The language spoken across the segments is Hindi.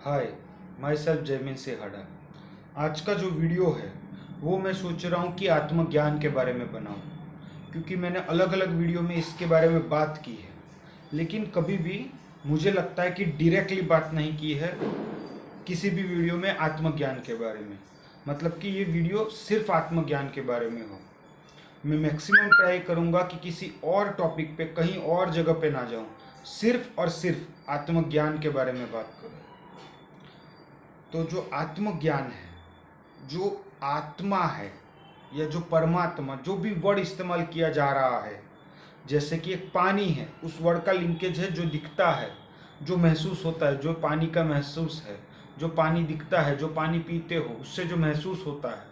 Hi, my self Jaymin सिहाड़ा। आज का जो वीडियो है वो मैं सोच रहा हूँ कि आत्मज्ञान के बारे में बनाऊँ, क्योंकि मैंने अलग अलग वीडियो में इसके बारे में बात की है, लेकिन कभी भी मुझे लगता है कि डायरेक्टली बात नहीं की है किसी भी वीडियो में आत्मज्ञान के बारे में। मतलब कि ये वीडियो सिर्फ आत्मज्ञान के बारे में हो। मैं मैक्सिमम ट्राई करूँगा कि किसी और टॉपिक पे, कहीं और जगह पे ना जाऊँ, सिर्फ और सिर्फ आत्मज्ञान के बारे में बात करूँ। तो जो आत्मज्ञान है, जो आत्मा है या जो परमात्मा, जो भी वर्ड इस्तेमाल किया जा रहा है, जैसे कि एक पानी है, उस वर्ड का लिंकेज है जो दिखता है, जो महसूस होता है, जो पानी का महसूस है, जो पानी दिखता है, जो पानी पीते हो उससे जो महसूस होता है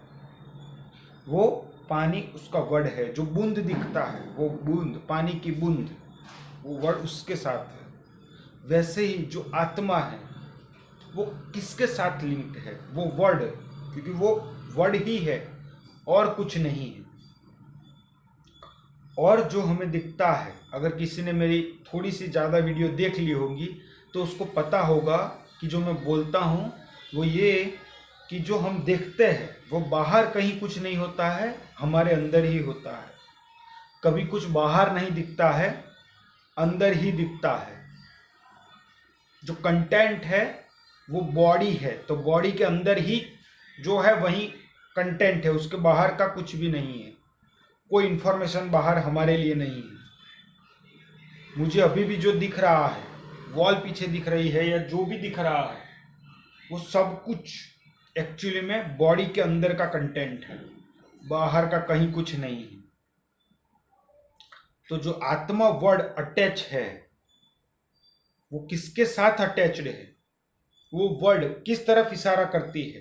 वो पानी उसका वर्ड है। जो बूंद दिखता है वो बूंद, पानी की बूंद, वो वर्ड उसके साथ है। वैसे ही जो आत्मा है वो किसके साथ लिंक्ड है? वो वर्ड, क्योंकि वो वर्ड ही है और कुछ नहीं है। और जो हमें दिखता है, अगर किसी ने मेरी थोड़ी सी ज़्यादा वीडियो देख ली होगी तो उसको पता होगा कि जो मैं बोलता हूँ वो ये कि जो हम देखते हैं वो बाहर कहीं कुछ नहीं होता है, हमारे अंदर ही होता है। कभी कुछ बाहर नहीं दिखता है, अंदर ही दिखता है। जो कंटेंट है वो बॉडी है, तो बॉडी के अंदर ही जो है वही कंटेंट है, उसके बाहर का कुछ भी नहीं है। कोई इन्फॉर्मेशन बाहर हमारे लिए नहीं है। मुझे अभी भी जो दिख रहा है, वॉल पीछे दिख रही है या जो भी दिख रहा है, वो सब कुछ एक्चुअली में बॉडी के अंदर का कंटेंट है, बाहर का कहीं कुछ नहीं है। तो जो आत्मा वर्ड अटैच है वो किसके साथ अटैच्ड है? वो वर्ड किस तरफ इशारा करती है?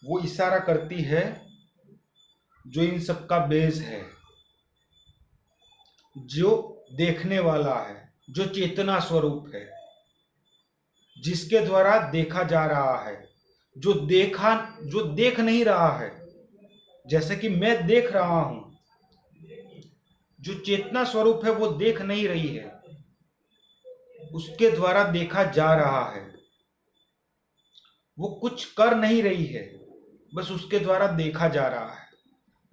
वो इशारा करती है जो इन सब का बेस है, जो देखने वाला है, जो चेतना स्वरूप है, जिसके द्वारा देखा जा रहा है, जो देख नहीं रहा है। जैसे कि मैं देख रहा हूं, जो चेतना स्वरूप है वो देख नहीं रही है, उसके द्वारा देखा जा रहा है। वो कुछ कर नहीं रही है, बस उसके द्वारा देखा जा रहा है,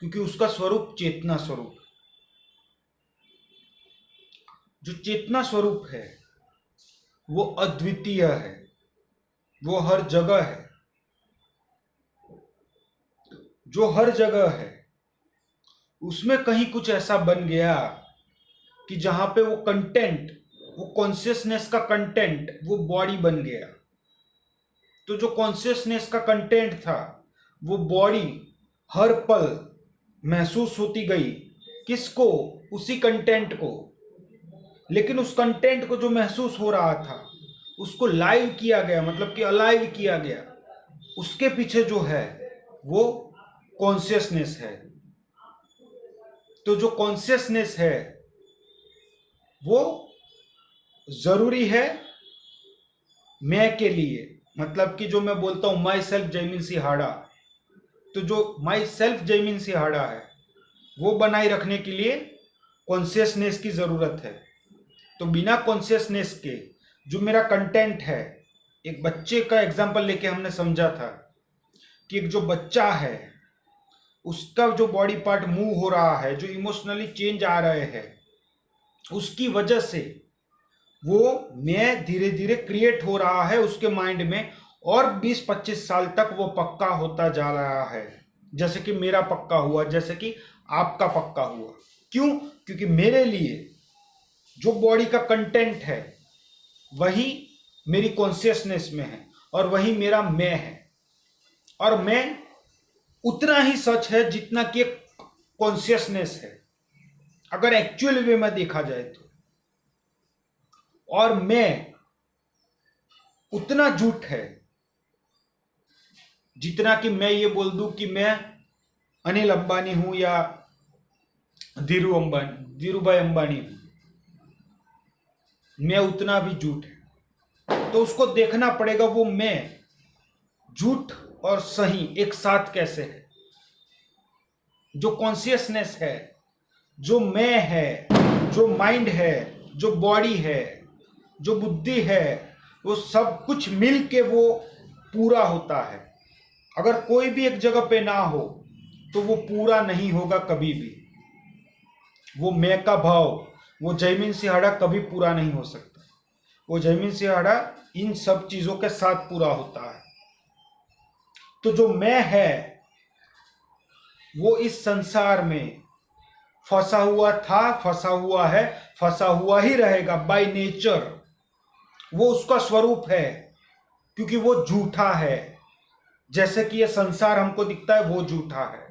क्योंकि उसका स्वरूप चेतना स्वरूप है। जो चेतना स्वरूप है वो अद्वितीय है, वो हर जगह है। जो हर जगह है उसमें कहीं कुछ ऐसा बन गया कि जहां पे वो कंटेंट, वो कॉन्शियसनेस का कंटेंट वो बॉडी बन गया। तो जो कॉन्शियसनेस का कंटेंट था वो बॉडी हर पल महसूस होती गई। किसको? उसी कंटेंट को। लेकिन उस कंटेंट को जो महसूस हो रहा था उसको लाइव किया गया, मतलब कि अलाइव किया गया। उसके पीछे जो है वो कॉन्शियसनेस है। तो जो कॉन्शियसनेस है वो जरूरी है मैं के लिए। मतलब कि जो मैं बोलता हूं माई सेल्फ जयमीन सिहाड़ा, तो जो माई सेल्फ जयमीन सिहाड़ा है वो बनाए रखने के लिए कॉन्शियसनेस की जरूरत है। तो बिना कॉन्शियसनेस के जो मेरा कंटेंट है, एक बच्चे का एग्जांपल लेके हमने समझा था कि एक जो बच्चा है उसका जो बॉडी पार्ट मूव हो रहा है, जो इमोशनली चेंज आ रहे हैं, उसकी वजह से वो मैं धीरे धीरे क्रिएट हो रहा है उसके माइंड में, और 20-25 साल तक वो पक्का होता जा रहा है। जैसे कि मेरा पक्का हुआ, जैसे कि आपका पक्का हुआ। क्यों? क्योंकि मेरे लिए जो बॉडी का कंटेंट है वही मेरी कॉन्शियसनेस में है और वही मेरा मैं है। और मैं उतना ही सच है जितना कि कॉन्शियसनेस है, अगर एक्चुअल वे में देखा जाए तो। और मैं उतना झूठ है जितना कि मैं ये बोल दूं कि मैं अनिल अंबानी हूं या धीरूभाई अंबानी हूं। मैं उतना भी झूठ है। तो उसको देखना पड़ेगा वो मैं झूठ और सही एक साथ कैसे है। जो कॉन्शियसनेस है, जो मैं है, जो माइंड है, जो बॉडी है, जो बुद्धि है, वो सब कुछ मिल के वो पूरा होता है। अगर कोई भी एक जगह पे ना हो तो वो पूरा नहीं होगा कभी भी। वो मैं का भाव, वो जयमीन सिंहाड़ा कभी पूरा नहीं हो सकता। वो जयमीन सिंहाड़ा इन सब चीजों के साथ पूरा होता है। तो जो मैं है वो इस संसार में फंसा हुआ था, फंसा हुआ है, फंसा हुआ ही रहेगा बाय नेचर। वो उसका स्वरूप है, क्योंकि वो झूठा है। जैसे कि ये संसार हमको दिखता है वो झूठा है।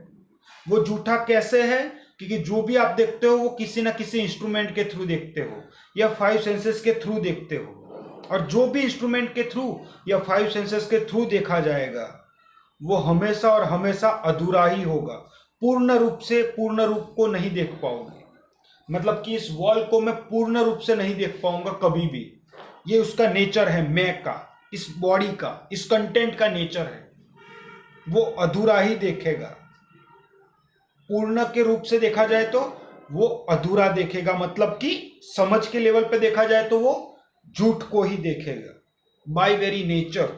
वो झूठा कैसे है? क्योंकि जो भी आप देखते हो वो किसी ना किसी इंस्ट्रूमेंट के थ्रू देखते हो या फाइव सेंसेस के थ्रू देखते हो। और जो भी इंस्ट्रूमेंट के थ्रू या फाइव सेंसेस के थ्रू देखा जाएगा वो हमेशा और हमेशा अधूरा ही होगा। पूर्ण रूप से पूर्ण रूप को नहीं देख पाओगे। मतलब कि इस वॉल को मैं पूर्ण रूप से नहीं देख पाऊंगा कभी भी। ये उसका नेचर है, मैं का, इस बॉडी का, इस कंटेंट का नेचर है। वो अधूरा ही देखेगा। पूर्ण के रूप से देखा जाए तो वो अधूरा देखेगा, मतलब कि समझ के लेवल पे देखा जाए तो वो झूठ को ही देखेगा बाय वेरी नेचर।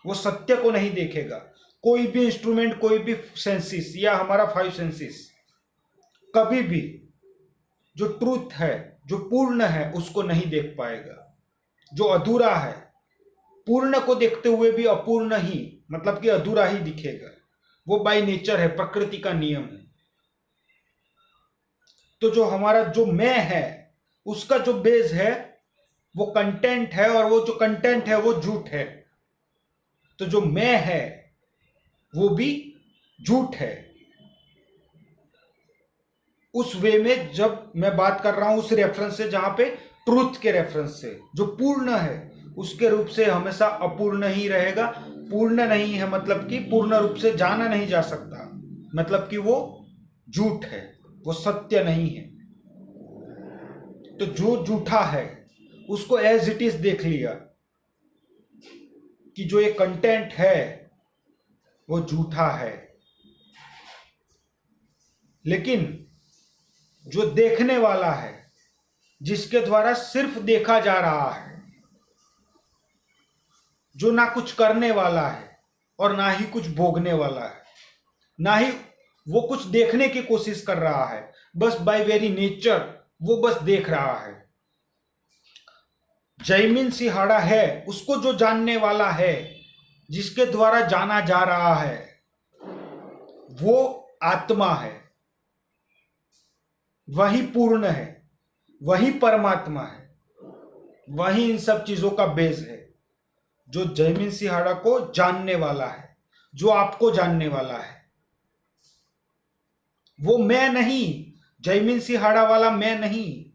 वो सत्य को नहीं देखेगा। कोई भी इंस्ट्रूमेंट, कोई भी सेंसिस या हमारा फाइव सेंसिस कभी भी जो ट्रूथ है, जो पूर्ण है, उसको नहीं देख पाएगा। जो अधूरा है पूर्ण को देखते हुए भी अपूर्ण ही, मतलब कि अधूरा ही दिखेगा। वो बाय नेचर है, प्रकृति का नियम है। तो जो हमारा जो मैं है उसका जो बेस है वो कंटेंट है, और वो जो कंटेंट है वो झूठ है। तो जो मैं है वो भी झूठ है। उस वे में जब मैं बात कर रहा हूं उस रेफरेंस से, जहां पे ट्रूथ के रेफरेंस से, जो पूर्ण है उसके रूप से हमेशा अपूर्ण ही रहेगा। पूर्ण नहीं है मतलब कि पूर्ण रूप से जाना नहीं जा सकता, मतलब कि वो झूठ है, वो सत्य नहीं है। तो जो झूठा है उसको एज इट इज देख लिया कि जो ये कंटेंट है वो झूठा है। लेकिन जो देखने वाला है, जिसके द्वारा सिर्फ देखा जा रहा है, जो ना कुछ करने वाला है और ना ही कुछ भोगने वाला है, ना ही वो कुछ देखने की कोशिश कर रहा है, बस बाय वेरी नेचर वो बस देख रहा है। जयमीन सिंहाड़ा है उसको जो जानने वाला है, जिसके द्वारा जाना जा रहा है, वो आत्मा है, वही पूर्ण है, वही परमात्मा है, वही इन सब चीजों का बेस है। जो जयमीन सिंहाड़ा को जानने वाला है, जो आपको जानने वाला है, वो मैं नहीं, जयमीन सिंहाड़ा वाला मैं नहीं,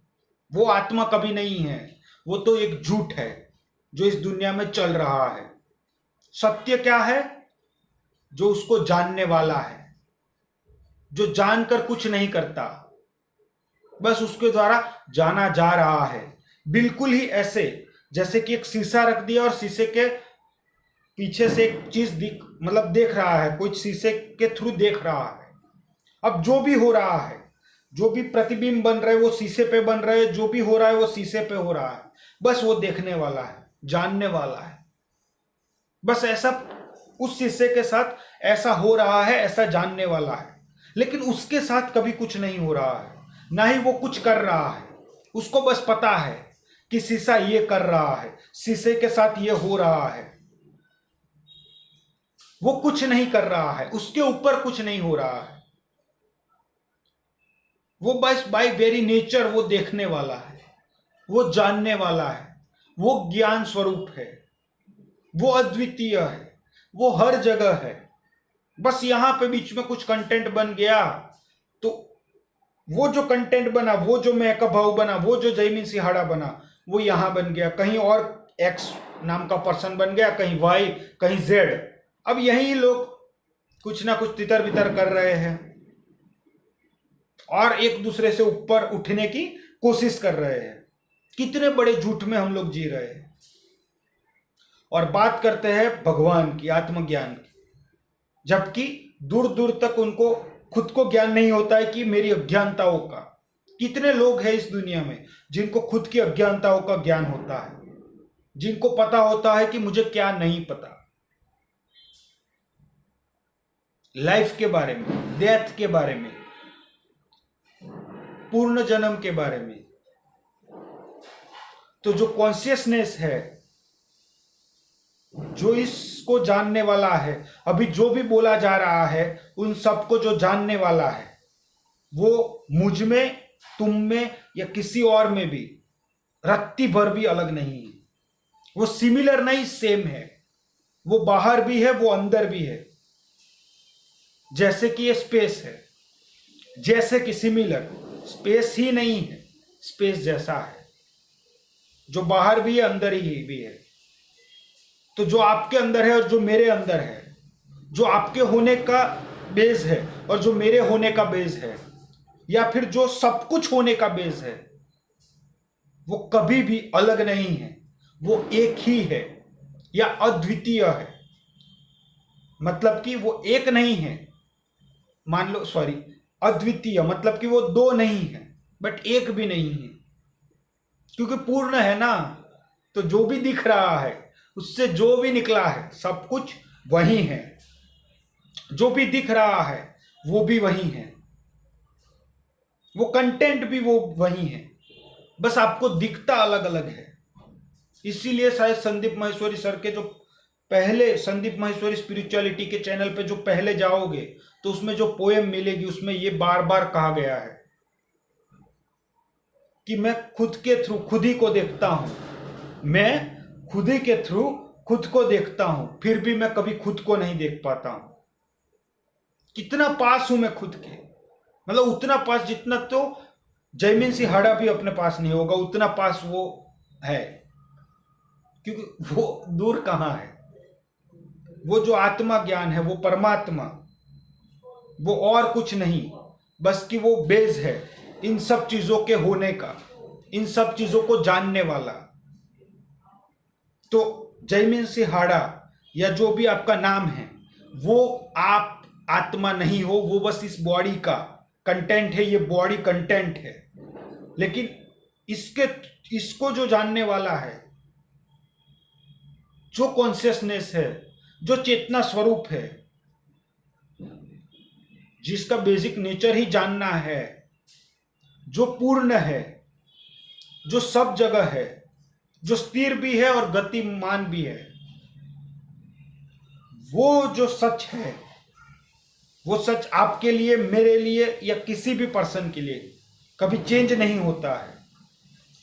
वो आत्मा कभी नहीं है। वो तो एक झूठ है जो इस दुनिया में चल रहा है। सत्य क्या है? जो उसको जानने वाला है, जो जानकर कुछ नहीं करता, बस उसके द्वारा जाना जा रहा है। बिल्कुल ही ऐसे जैसे कि एक शीशा रख दिया और शीशे के पीछे से एक चीज देख रहा है, कोई शीशे के थ्रू देख रहा है। अब जो भी हो रहा है, जो भी प्रतिबिंब बन रहे वो शीशे पे बन रहे, जो भी हो रहा है वो शीशे पे हो रहा है। बस वो देखने वाला है, जानने वाला है। बस ऐसा उस शीशे के साथ ऐसा हो रहा है, ऐसा जानने वाला है। लेकिन उसके साथ कभी कुछ नहीं हो रहा है, ना ही वो कुछ कर रहा है। उसको बस पता है कि शीशा ये कर रहा है, शीशे के साथ ये हो रहा है। वो कुछ नहीं कर रहा है, उसके ऊपर कुछ नहीं हो रहा है। वो बस बाय वेरी नेचर वो देखने वाला है, वो जानने वाला है, वो ज्ञान स्वरूप है, वो अद्वितीय है, वो हर जगह है। बस यहां पे बीच में कुछ कंटेंट बन गया तो वो जो कंटेंट बना, वो जो मैं का भाव बना, वो जो जयमीन सिंहाड़ा बना, वो यहां बन गया। कहीं और एक्स नाम का पर्सन बन गया, कहीं वाई, कहीं जेड। अब यही लोग कुछ ना कुछ तितर बितर कर रहे हैं और एक दूसरे से ऊपर उठने की कोशिश कर रहे हैं। कितने बड़े झूठ में हम लोग जी रहे हैं। और बात करते हैं भगवान की, आत्मज्ञान की, जबकि दूर दूर तक उनको खुद को ज्ञान नहीं होता है कि मेरी अज्ञानताओं का। कितने लोग हैं इस दुनिया में जिनको खुद की अज्ञानताओं का ज्ञान होता है। जिनको पता होता है कि मुझे क्या नहीं पता, लाइफ के बारे में, डेथ के बारे में, पूर्ण जन्म के बारे में। तो जो कॉन्शियसनेस है, जो इसको जानने वाला है, अभी जो भी बोला जा रहा है उन सबको जो जानने वाला है, वो मुझ में, तुम में या किसी और में भी रत्ती भर भी अलग नहीं है। वो सिमिलर नहीं, सेम है। वो बाहर भी है, वो अंदर भी है। जैसे कि ये स्पेस है, जैसे कि सिमिलर स्पेस ही नहीं है, स्पेस जैसा है, जो बाहर भी है अंदर ही भी है। तो जो आपके अंदर है और जो मेरे अंदर है, जो आपके होने का बेस है और जो मेरे होने का बेस है, या फिर जो सब कुछ होने का बेस है, वो कभी भी अलग नहीं है। वो एक ही है या अद्वितीय है। मतलब कि वो एक नहीं है, मान लो, सॉरी, अद्वितीय मतलब कि वो दो नहीं है बट एक भी नहीं है, क्योंकि पूर्ण है ना। तो जो भी दिख रहा है, उससे जो भी निकला है, सब कुछ वही है। जो भी दिख रहा है वो भी वही है, वो कंटेंट भी वो वही है, बस आपको दिखता अलग अलग है। इसीलिए शायद संदीप माहेश्वरी सर के जो पहले, संदीप माहेश्वरी स्पिरिचुअलिटी के चैनल पे जो पहले जाओगे तो उसमें जो पोएम मिलेगी उसमें ये बार बार कहा गया है कि मैं खुद के थ्रू खुद ही को देखता हूं, मैं खुद ही के थ्रू खुद को देखता हूं, फिर भी मैं कभी खुद को नहीं देख पाता हूं। कितना पास हूं मैं खुद के, मतलब उतना पास जितना तो जयमीन सिंह हाड़ा भी अपने पास नहीं होगा, उतना पास वो है। क्योंकि वो दूर कहाँ है, वो जो आत्मा ज्ञान है, वो परमात्मा, वो और कुछ नहीं, बस कि वो बेस है इन सब चीजों के होने का, इन सब चीजों को जानने वाला। तो जयमीन सिंह हाड़ा या जो भी आपका नाम है, वो आप आत्मा नहीं हो, वो बस इस बॉडी का कंटेंट है, ये बॉडी कंटेंट है। लेकिन इसको जो जानने वाला है, जो कॉन्शियसनेस है, जो चेतना स्वरूप है, जिसका बेसिक नेचर ही जानना है, जो पूर्ण है, जो सब जगह है, जो स्थिर भी है और गतिमान भी है, वो जो सच है, वो सच आपके लिए, मेरे लिए या किसी भी पर्सन के लिए कभी चेंज नहीं होता है।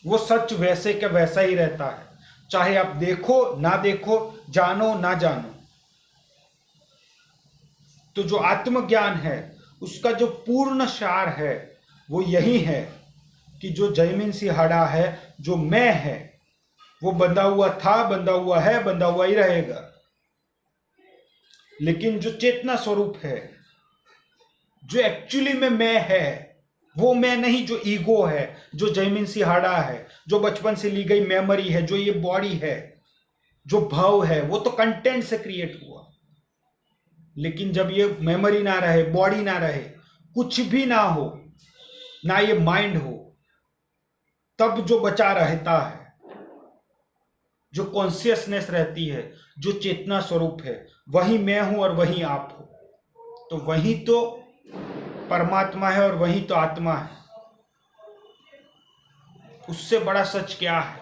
वो सच वैसे का वैसा ही रहता है, चाहे आप देखो ना देखो, जानो ना जानो। तो जो आत्मज्ञान है उसका जो पूर्ण सार है वो यही है कि जो जयमीन सिंह हाड़ा है, जो मैं है, वो बंधा हुआ था, बंधा हुआ है, बंधा हुआ ही रहेगा। लेकिन जो चेतना स्वरूप है, जो एक्चुअली में मैं है, वो मैं नहीं जो ईगो है, जो जयमीन सिंह हाड़ा है, जो बचपन से ली गई मेमोरी है, जो ये बॉडी है, जो भाव है, वो तो कंटेंट से क्रिएट हुआ। लेकिन जब ये मेमोरी ना रहे, बॉडी ना रहे, कुछ भी ना हो, ना ये माइंड हो, तब जो बचा रहता है, जो कॉन्शियसनेस रहती है, जो चेतना स्वरूप है, वही मैं हूं और वही आप हो। तो वही तो परमात्मा है और वही तो आत्मा है। उससे बड़ा सच क्या है?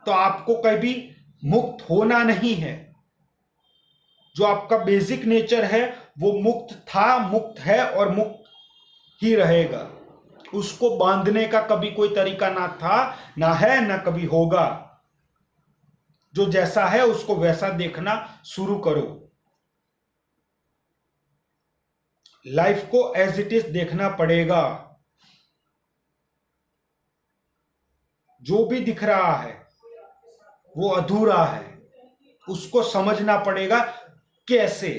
तो आपको कभी मुक्त होना नहीं है। जो आपका बेसिक नेचर है वो मुक्त था, मुक्त है और मुक्त ही रहेगा। उसको बांधने का कभी कोई तरीका ना था, ना है, ना कभी होगा। जो जैसा है उसको वैसा देखना शुरू करो। लाइफ को एज इट इज देखना पड़ेगा। जो भी दिख रहा है वो अधूरा है, उसको समझना पड़ेगा। कैसे?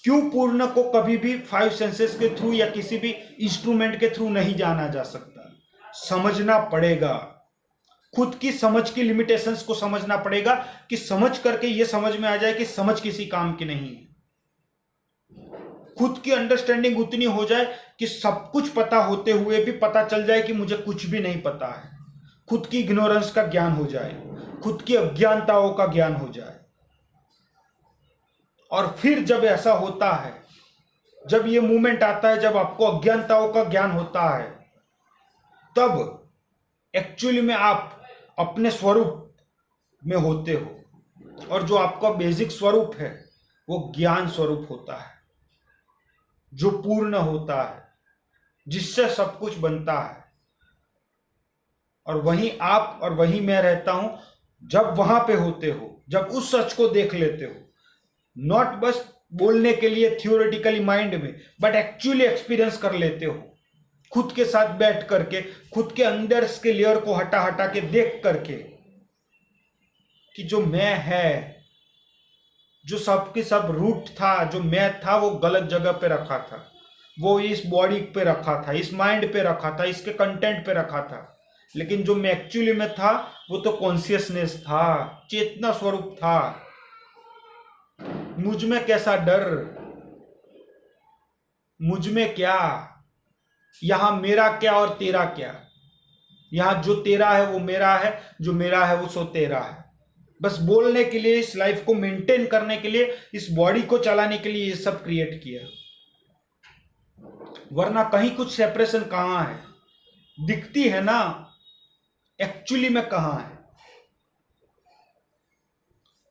क्यों पूर्ण को कभी भी 5 सेंसेस के थ्रू या किसी भी इंस्ट्रूमेंट के थ्रू नहीं जाना जा सकता? समझना पड़ेगा। खुद की समझ की लिमिटेशंस को समझना पड़ेगा कि समझ करके ये समझ में आ जाए कि समझ किसी काम की नहीं है। खुद की अंडरस्टैंडिंग उतनी हो जाए कि सब कुछ पता होते हुए भी पता चल जाए कि मुझे कुछ भी नहीं पता है। खुद की इग्नोरेंस का ज्ञान हो जाए, खुद की अज्ञानताओं का ज्ञान हो जाए। और फिर जब ऐसा होता है, जब ये मूवमेंट आता है, जब आपको अज्ञानताओं का ज्ञान होता है, तब एक्चुअली में आप अपने स्वरूप में होते हो। और जो आपका बेसिक स्वरूप है वो ज्ञान स्वरूप होता है, जो पूर्ण होता है, जिससे सब कुछ बनता है। और वहीं आप और वहीं मैं रहता हूं जब वहां पे होते हो, जब उस सच को देख लेते हो, नॉट बस बोलने के लिए थियोरेटिकली माइंड में, बट एक्चुअली एक्सपीरियंस कर लेते हो, खुद के साथ बैठ करके, खुद के अंदर के लेयर को हटा हटा के देख करके कि जो मैं है, जो सब की सब रूट था, जो मैं था, वो गलत जगह पे रखा था, वो इस बॉडी पे रखा था, इस माइंड पे रखा था, इसके कंटेंट पे रखा था। लेकिन जो मैं एक्चुअली में था वो तो कॉन्शियसनेस था, चेतना स्वरूप था। मुझ में कैसा डर, मुझ में क्या, यहां मेरा क्या और तेरा क्या। यहां जो तेरा है वो मेरा है, जो मेरा है वो सो तेरा है। बस बोलने के लिए, इस लाइफ को मेंटेन करने के लिए, इस बॉडी को चलाने के लिए ये सब क्रिएट किया, वरना कहीं कुछ सेपरेशन कहां है? दिखती है ना, एक्चुअली में कहां है?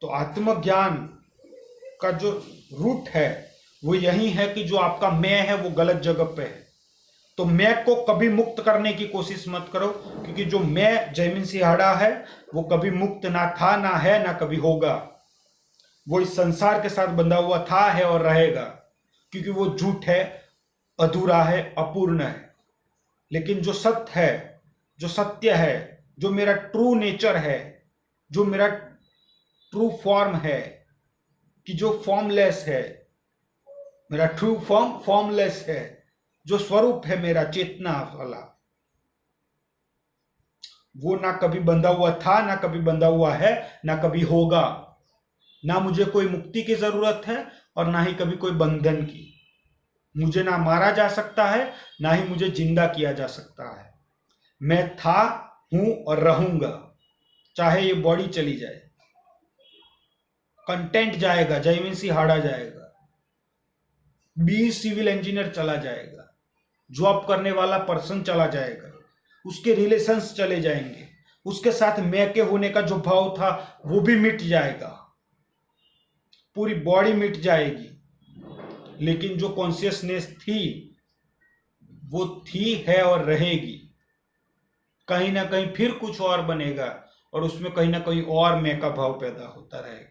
तो आत्मज्ञान का जो रूट है वो यही है कि जो आपका मैं है वो गलत जगह पे है। तो मैं को कभी मुक्त करने की कोशिश मत करो, क्योंकि जो मैं जयमीन सिंहाड़ा है वो कभी मुक्त ना था, ना है, ना कभी होगा। वो इस संसार के साथ बंधा हुआ था, है और रहेगा, क्योंकि वो झूठ है, अधूरा है, अपूर्ण है। लेकिन जो सत्य है, जो सत्य है, जो मेरा ट्रू नेचर है, जो मेरा ट्रू फॉर्म है, कि जो फॉर्मलेस है, मेरा ट्रू फॉर्म फॉर्मलेस है, जो स्वरूप है मेरा चेतना वाला, वो ना कभी बंधा हुआ था, ना कभी बंधा हुआ है, ना कभी होगा। ना मुझे कोई मुक्ति की जरूरत है और ना ही कभी कोई बंधन की। मुझे ना मारा जा सकता है, ना ही मुझे जिंदा किया जा सकता है। मैं था, हूं और रहूंगा, चाहे ये बॉडी चली जाए, कंटेंट जाएगा, जयमीन सिंहाड़ा जाएगा, बी सिविल इंजीनियर चला जाएगा, जॉब करने वाला पर्सन चला जाएगा, उसके रिलेशंस चले जाएंगे, उसके साथ मैं के होने का जो भाव था वो भी मिट जाएगा, पूरी बॉडी मिट जाएगी। लेकिन जो कॉन्शियसनेस थी वो थी, है और रहेगी। कहीं ना कहीं फिर कुछ और बनेगा और उसमें कहीं ना कहीं और मैं का भाव पैदा होता रहेगा,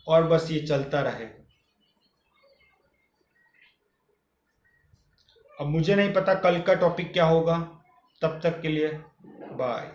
और बस ये चलता रहेगा। अब मुझे नहीं पता कल का टॉपिक क्या होगा, तब तक के लिए बाय।